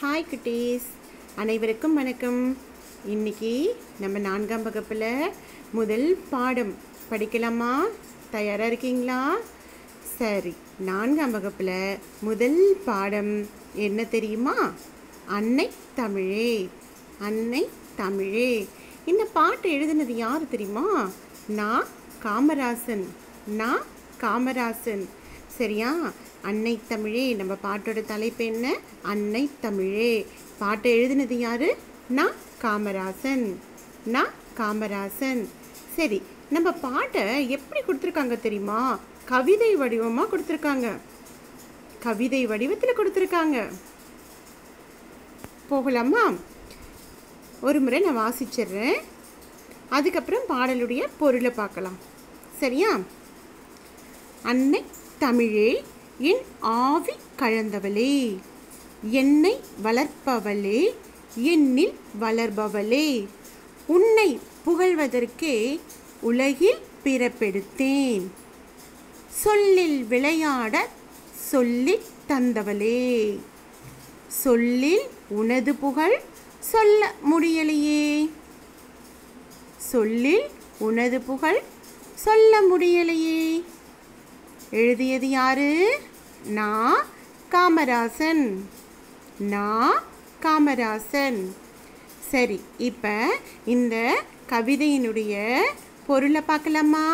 Hi குட்டீஸ், அனைவருக்கும் வணக்கம். இன்னைக்கு நம்ம 4ஆம் வகுப்பில் முதல் பாடம் படிக்கலாமா? தயாராக இருக்கீங்களா? சரி, 4ஆம் வகுப்பில் முதல் பாடம் என்ன தெரியுமா? அன்னை தமிழே, அன்னை தமிழே. இந்த பாட்டு எழுதினது யார் தெரியுமா? நான் காமராசன், நான் காமராசன். சரியா? அன்னை தமிழே. நம்ம பாட்டோட தலைப்பு என்ன? அன்னை தமிழே. பாட்டை எழுதினது யாரு? நான் காமராசன், நான் காமராசன். சரி, நம்ம பாட்டை எப்படி கொடுத்துருக்காங்க தெரியுமா? கவிதை வடிவமாக கொடுத்துருக்காங்க, கவிதை வடிவத்தில் கொடுத்துருக்காங்க. போகலாமா? ஒரு முறை நான் வாசிச்சிடுறேன், அதுக்கப்புறம் பாடலுடைய பொருளை பார்க்கலாம். சரியா? அன்னை தமிழே, என் ஆவி கலந்தவளே, என்னை வளர்ப்பவளே, என்னில் வளர்பவளே, உன்னை புகழ்வதற்கே உலகில் பிறப்பெடுத்தேன், சொல்லில் விளையாட சொல்லித் தந்தவளே, சொல்லில் உனது புகழ் சொல்ல முடியலையே, சொல்லில் உனது புகழ் சொல்ல முடியலையே. எழுதியது யாரு? நான் காமராசன், நான் காமராசன். சரி, இப்போ இந்த கவிதையினுடைய பொருளை பார்க்கலாமா?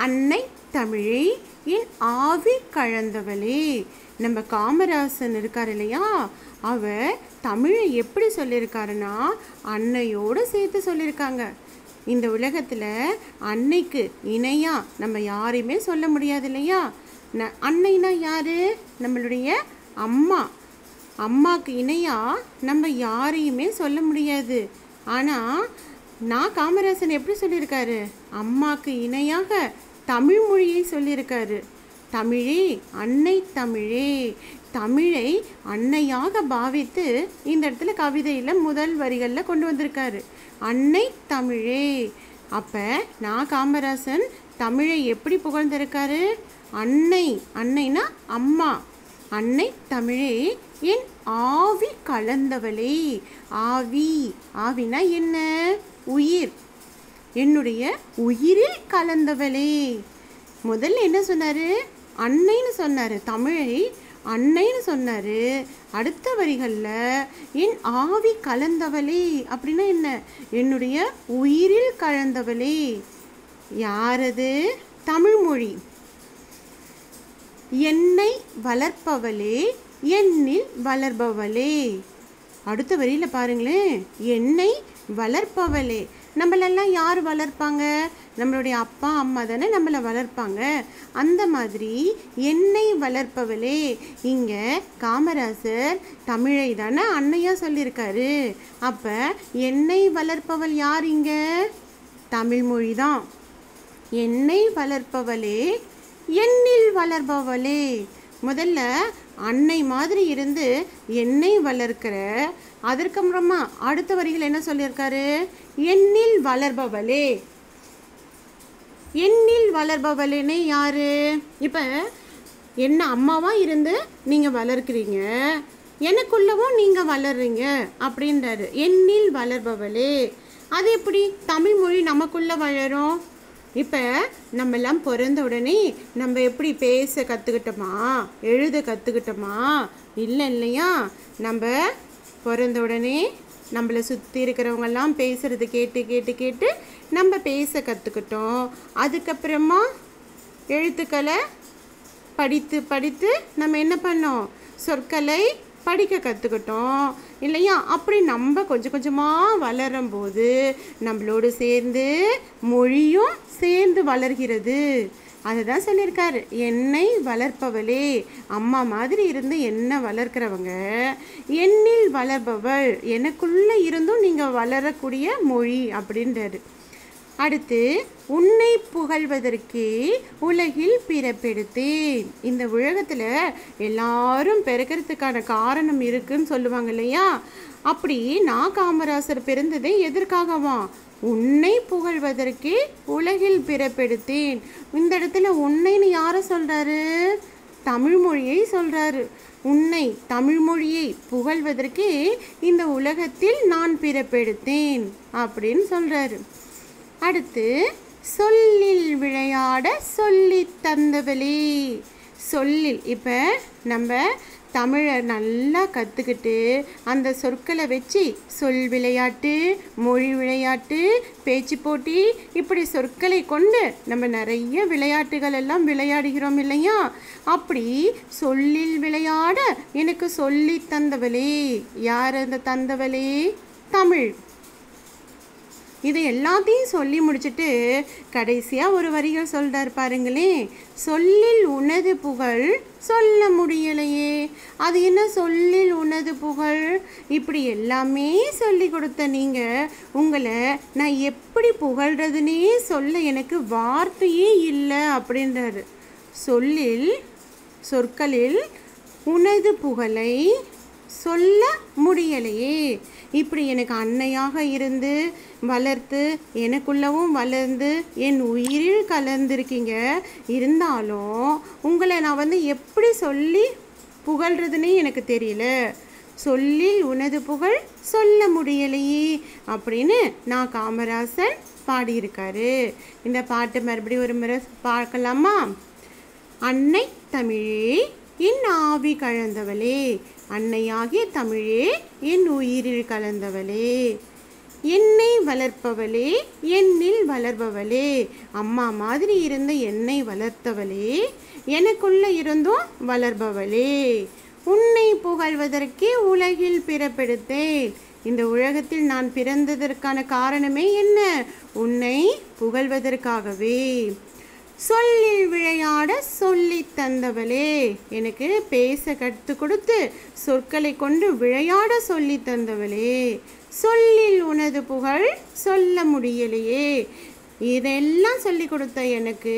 அன்னை தமிழே, என் ஆவி கலந்தவளே. நம்ம காமராசன் இருக்கார் இல்லையா, அவர் தமிழை எப்படி சொல்லியிருக்காருன்னா அன்னையோடு சேர்த்து சொல்லியிருக்காங்க. இந்த உலகத்தில் அன்னைக்கு இணையாக நம்ம யாரையுமே சொல்ல முடியாது இல்லையா? அன்னைனா யார்? நம்மளுடைய அம்மா. அம்மாவுக்கு இணையாக நம்ம யாரையுமே சொல்ல முடியாது. ஆனால் நான் காமராசன் எப்படி சொல்லியிருக்காரு? அம்மாவுக்கு இணையாக தமிழ் மொழியை சொல்லியிருக்காரு. தமிழே, அன்னை தமிழே. தமிழை அன்னையாக பாவித்து இந்த இடத்துல கவிதையில் முதல் வரிகளில் கொண்டு வந்திருக்காரு, அன்னை தமிழே. அப்போ நான் காமராசன் தமிழை எப்படி புகழ்ந்திருக்காரு? அன்னை, அன்னைனா அம்மா. அன்னை தமிழே, என் ஆவி கலந்தவளே. ஆவி, ஆவினா என்ன? உயிர். என்னுடைய உயிரில் கலந்தவளே. முதல்ல என்ன சொன்னார்? அன்னைன்னு சொன்னார், தமிழை அன்னைன்னு சொன்னார். அடுத்த வரிகளில் என் ஆவி கலந்தவளே அப்படின்னா என்ன? என்னுடைய உயிரில் கலந்தவளே. யாரது? தமிழ்மொழி. என்னை வளர்ப்பவளே, என்னில் வளர்பவளே. அடுத்த வரியில் பாருங்களேன், என்னை வளர்ப்பவளே. நம்மளெல்லாம் யார் வளர்ப்பாங்க? நம்மளுடைய அப்பா அம்மா தானே நம்மளை வளர்ப்பாங்க. அந்த மாதிரி என்னை வளர்ப்பவளே. இங்கே காமராசர் தமிழை தானே அன்னையாக சொல்லியிருக்காரு. அப்போ என்னை வளர்ப்பவள் யார்? இங்கே தமிழ்மொழி தான். என்னை வளர்ப்பவளே, என்னில் வளர்பவளே. முதல்ல அன்னை மாதிரி இருந்து என்னை வளர்க்கிற, அதற்கப்புறமா அடுத்த வரிகள் என்ன சொல்லியிருக்காரு? என்னில் வளர்பவளே. என்னில் வளர்பவளேனே யாரு? இப்போ என்ன அம்மாவாக இருந்து நீங்கள் வளர்க்குறீங்க, எனக்குள்ளவும் நீங்கள் வளர்றீங்க அப்படின்றாரு. என்னில் வளர்பவளே. அது எப்படி தமிழ்மொழி நமக்குள்ளே வளரும்? இப்போ நம்மெல்லாம் பிறந்த உடனே நம்ம எப்படி பேச கற்றுக்கிட்டோமா, எழுத கற்றுக்கிட்டோமா? இல்லை இல்லையா? நம்ம பிறந்த உடனே நம்மளை சுற்றி இருக்கிறவங்கெல்லாம் பேசுகிறது கேட்டு கேட்டு கேட்டு நம்ம பேச கற்றுக்கிட்டோம். அதுக்கப்புறமா எழுத்துக்களை படித்து படித்து நம்ம என்ன பண்ணோம்? சொற்களை படிக்க கற்றுக்கிட்டோம் இல்லையா? அப்படி நம்ம கொஞ்சம் கொஞ்சமாக வளரும்போது நம்மளோடு சேர்ந்து மொழியும் சேர்ந்து வளர்கிறது. அதை தான் சொல்லியிருக்காரு, என்னை வளர்ப்பவளே. அம்மா மாதிரி இருந்து என்ன வளர்க்குறவங்க, என்னில் வளர்பவள். எனக்குள்ளே இருந்தும் நீங்கள் வளரக்கூடிய மொழி அப்படின்றாரு. அடுத்து, உன்னை புகழ்வதற்கே உலகில் பிறப்பெடுத்தேன். இந்த உலகத்தில் எல்லாரும் பிறக்கிறதுக்கான காரணம் இருக்குன்னு சொல்லுவாங்க இல்லையா? அப்படி நான் காமராசர் பிறந்ததே எதற்காகவா? உன்னை புகழ்வதற்கே உலகில் பிறப்பெடுத்தேன். இந்த இடத்துல உன்னைன்னு யாரை சொல்கிறாரு? தமிழ் மொழியை சொல்கிறாரு. உன்னை தமிழ் மொழியை புகழ்வதற்கே இந்த உலகத்தில் நான் பிறப்பெடுத்தேன் அப்படின்னு சொல்கிறாரு. அடுத்து சொல்லில் விளையாட சொல்லி தந்தவளே. சொல்லில் இப்போ நம்ம தமிழை நல்லா கற்றுக்கிட்டு அந்த சொற்களை வச்சு சொல் விளையாட்டு, மொழி விளையாட்டு, பேச்சு போட்டி, இப்படி சொற்களை கொண்டு நம்ம நிறைய விளையாட்டுகள் எல்லாம் விளையாடுகிறோம் இல்லையா? அப்படி சொல்லில் விளையாட எனக்கு சொல்லி தந்தவளே. யார் அந்த தந்தவளே? தமிழ். இது எல்லாத்தையும் சொல்லி முடிச்சுட்டு கடைசியாக ஒரு வரிகள் சொல்கிறார் பாருங்களேன். சொல்லில் உனது புகழ் சொல்ல முடியலையே. அது என்ன சொல்லில் உனது புகழ்? இப்படி எல்லாமே சொல்லி கொடுத்த நீங்கள் உங்களை நான் எப்படி புகழ்றதுனே சொல்ல எனக்கு வார்த்தையே இல்லை அப்படின்றாரு. சொல்லில் சொற்களில் உனது புகழை சொல்ல முடியலையே. இப்படி எனக்கு அன்னையாக இருந்து வளர்த்து எனக்குள்ளவும் வளர்ந்து என் உயிரில் கலந்துருக்கீங்க. இருந்தாலும் உங்களை நான் எப்படி சொல்லி புகழ்றதுன்னே எனக்கு தெரியல. சொல்லில் உனது புகழ் சொல்ல முடியலையே அப்படின்னு நான் காமராசன் பாடியிருக்காரு. இந்த பாட்டு மறுபடியும் ஒரு முறை பார்க்கலாமா? அன்னை தமிழே என் ஆவி கலந்தவளே, அன்னையாகிய தமிழே என் உயிரில் கலந்தவளே, என்னை வளர்ப்பவளே என்னில் வளர்பவளே, அம்மா மாதிரி இருந்த என்னை வளர்த்தவளே, எனக்குள்ள இருந்தும் வளர்பவளே, உன்னை புகழ்வதற்கே உலகில் பிறப்பெடுத்தேன். இந்த உலகத்தில் நான் பிறந்ததற்கான காரணமே என்ன? உன்னை புகழ்வதற்காகவே. சொல்லில் விளையாட சொல்லி தந்தவளே, எனக்கு பேச கற்று கொடுத்து சொற்களை கொண்டு விளையாட சொல்லி தந்தவளே, சொல்லில் உனது புகழ் சொல்ல முடியலையே. இதெல்லாம் சொல்லி கொடுத்த எனக்கு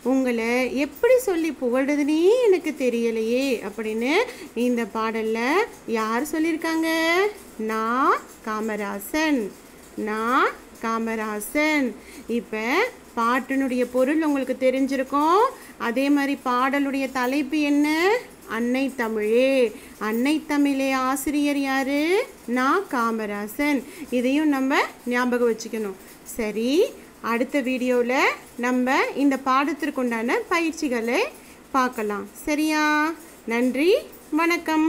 உங்களை எப்படி சொல்லி புகழ்றதுனே எனக்கு தெரியலையே அப்படின்னு இந்த பாடலில் யார் சொல்லியிருக்காங்க? நான் காமராசன். நான் காமராசன். இப்போ பாட்டினுடைய பொருள் உங்களுக்கு தெரிஞ்சிருக்கும். அதே மாதிரி பாடலுடைய தலைப்பு என்ன? அன்னை தமிழே. அன்னை தமிழே ஆசிரியர் யாரு? நான் காமராசன். இதையும் நம்ம ஞாபகம் வச்சுக்கணும். சரி, அடுத்த வீடியோவில் நம்ம இந்த பாடத்திற்குண்டான பயிற்சிகளை பார்க்கலாம். சரியா? நன்றி, வணக்கம்.